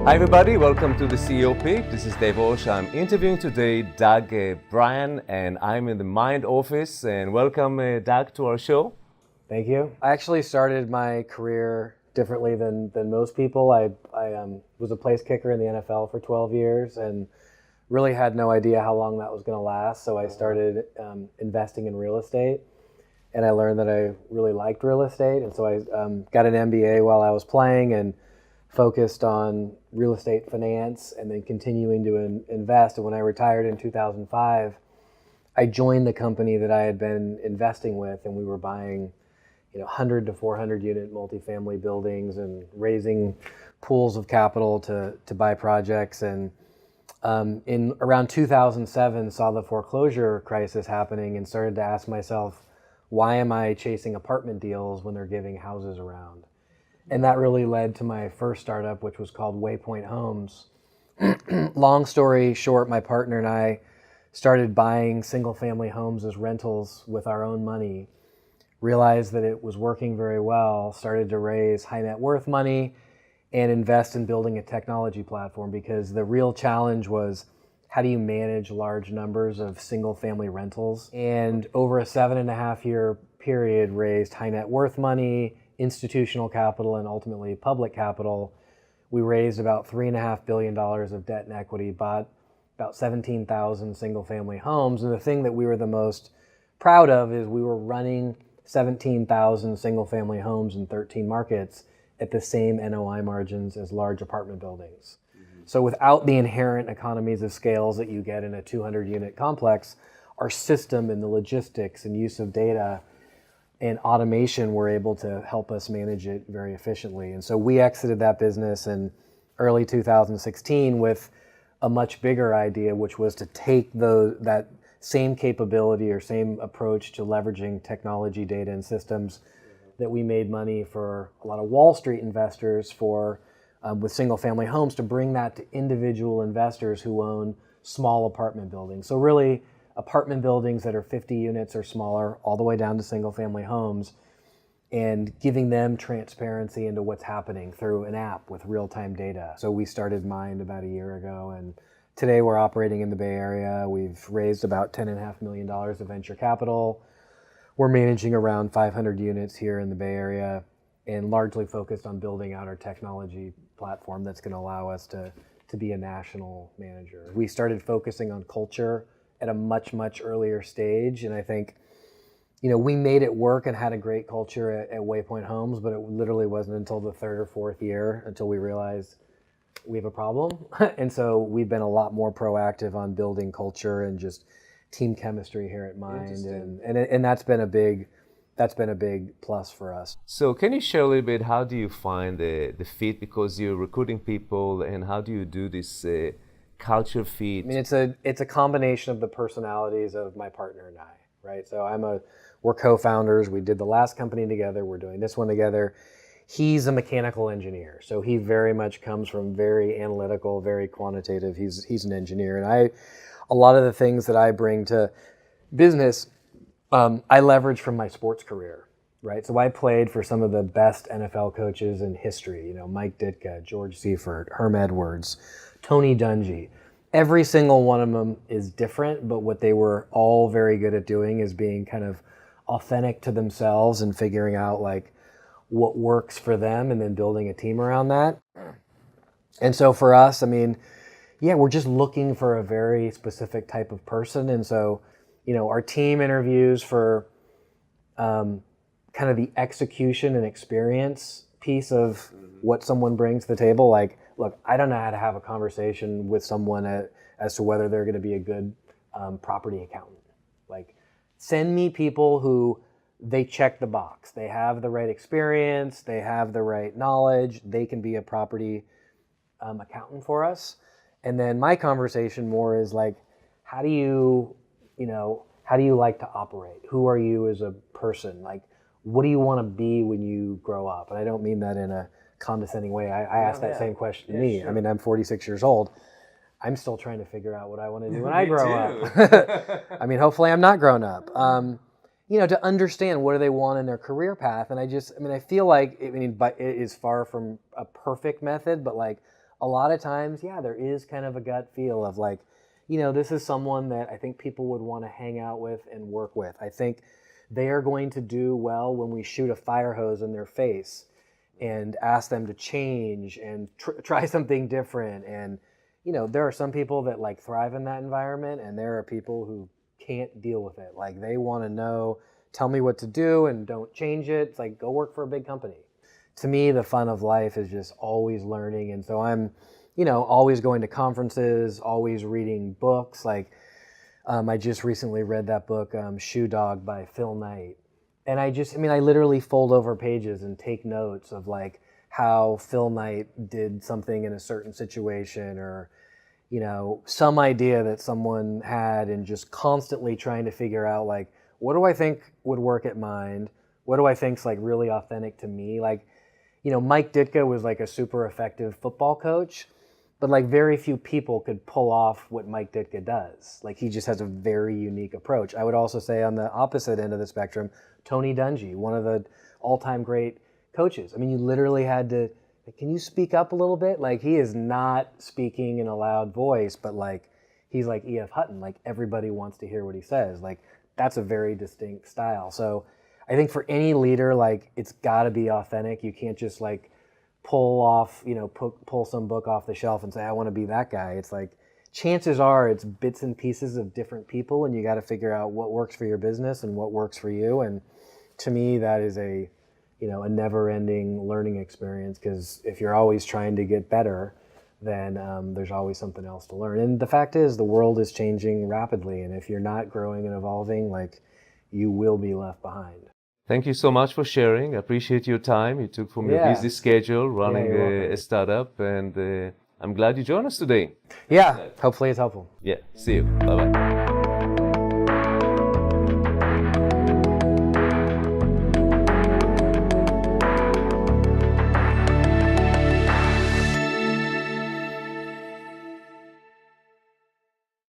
Hi everybody, welcome to the CEO Pick. This is Dave Osh. I'm interviewing today Doug Bryan, and I'm in the Mind office. And welcome, Doug, to our show. Thank you. I actually started my career differently than most people. I was a place kicker in the NFL for 12 years and really had no idea how long that was going to last. So I started investing in real estate, and I learned that I really liked real estate. And so I got an MBA while I was playing and focused on real estate finance and then continuing to invest. And when I retired in 2005, I joined the company that I had been investing with, and we were buying 100 to 400 unit multifamily buildings and raising pools of capital to buy projects. And in around 2007, saw the foreclosure crisis happening and started to ask myself, why am I chasing apartment deals when they're giving houses around? And that really led to my first startup, which was called Waypoint Homes. Long story short, my partner and I started buying single family homes as rentals with our own money, realized that it was working very well, started to raise high net worth money and invest in building a technology platform, because the real challenge was, how do you manage large numbers of single family rentals? And over a 7.5 year period, raised high net worth money, institutional capital, and ultimately public capital. We raised about $3.5 billion of debt and equity, bought about 17,000 single family homes. And the thing that we were the most proud of is we were running 17,000 single family homes in 13 markets at the same NOI margins as large apartment buildings. Mm-hmm. So without the inherent economies of scales that you get in a 200 unit complex, our system and the logistics and use of data and automation were able to help us manage it very efficiently. And so we exited that business in early 2016 with a much bigger idea, which was to take that same capability or same approach to leveraging technology, data, and systems that we made money for a lot of Wall Street investors for with single family homes, to bring that to individual investors who own small apartment buildings. So really, apartment buildings that are 50 units or smaller, all the way down to single family homes, and giving them transparency into what's happening through an app with real-time data. So we started Mind about a year ago, and today we're operating in the Bay Area. We've raised about $10.5 million of venture capital. We're managing around 500 units here in the Bay Area, and largely focused on building out our technology platform that's going to allow us to be a national manager. We started focusing on culture at a much, much earlier stage. And I think, we made it work and had a great culture at Waypoint Homes, but it literally wasn't until the third or fourth year until we realized we have a problem. And so we've been a lot more proactive on building culture and just team chemistry here at Mind. And that's been a big plus for us. So can you share a little bit, how do you find the fit? Because you're recruiting people, and how do you do this culture fit? I mean, it's a combination of the personalities of my partner and I, right? So we're co-founders. We did the last company together. We're doing this one together. He's a mechanical engineer, so he very much comes from very analytical, very quantitative. He's an engineer, and a lot of the things that I bring to business, I leverage from my sports career, right? So I played for some of the best NFL coaches in history. Mike Ditka, George Seifert, Herm Edwards, Tony Dungy. Every single one of them is different, but what they were all very good at doing is being kind of authentic to themselves and figuring out like what works for them and then building a team around that. And so for us, we're just looking for a very specific type of person. And so, our team interviews for kind of the execution and experience piece of what someone brings to the table. Like, look, I don't know how to have a conversation with someone as to whether they're going to be a good property accountant. Like, send me people who they check the box. They have the right experience. They have the right knowledge. They can be a property accountant for us. And then my conversation more is like, how do you like to operate? Who are you as a person? Like, what do you want to be when you grow up? And I don't mean that in a condescending way. I asked that same question to me. Sure. I'm 46 years old. I'm still trying to figure out what I want to do when I grow up. Hopefully I'm not grown up. To understand what do they want in their career path. And I feel like, it is far from a perfect method, but like a lot of times, yeah, there is kind of a gut feel of like, this is someone that I think people would want to hang out with and work with. I think they are going to do well when we shoot a fire hose in their face and ask them to change and try something different. And, there are some people that like thrive in that environment, and there are people who can't deal with it. Like they want to know, tell me what to do and don't change it. It's like, go work for a big company. To me, the fun of life is just always learning. And so I'm, always going to conferences, always reading books. Like I just recently read that book, Shoe Dog by Phil Knight. And I literally fold over pages and take notes of like how Phil Knight did something in a certain situation, or, some idea that someone had, and just constantly trying to figure out like, what do I think would work at Mind? What do I think's like really authentic to me? Like, Mike Ditka was like a super effective football coach, but like very few people could pull off what Mike Ditka does. Like he just has a very unique approach. I would also say on the opposite end of the spectrum, Tony Dungy, one of the all-time great coaches. You literally had to, like, can you speak up a little bit? Like he is not speaking in a loud voice, but like he's like E.F. Hutton. Like everybody wants to hear what he says. Like that's a very distinct style. So I think for any leader, like it's got to be authentic. You can't just like pull some book off the shelf and say, I want to be that guy. It's like, chances are it's bits and pieces of different people, and you got to figure out what works for your business and what works for you. And to me, that is a never-ending learning experience, because if you're always trying to get better, then there's always something else to learn. And the fact is, the world is changing rapidly, and if you're not growing and evolving, like, you will be left behind. Thank you so much for sharing. I appreciate your time you took from your busy schedule running a startup, and I'm glad you joined us today. Yeah, hopefully it's helpful. Yeah, see you. Bye-bye.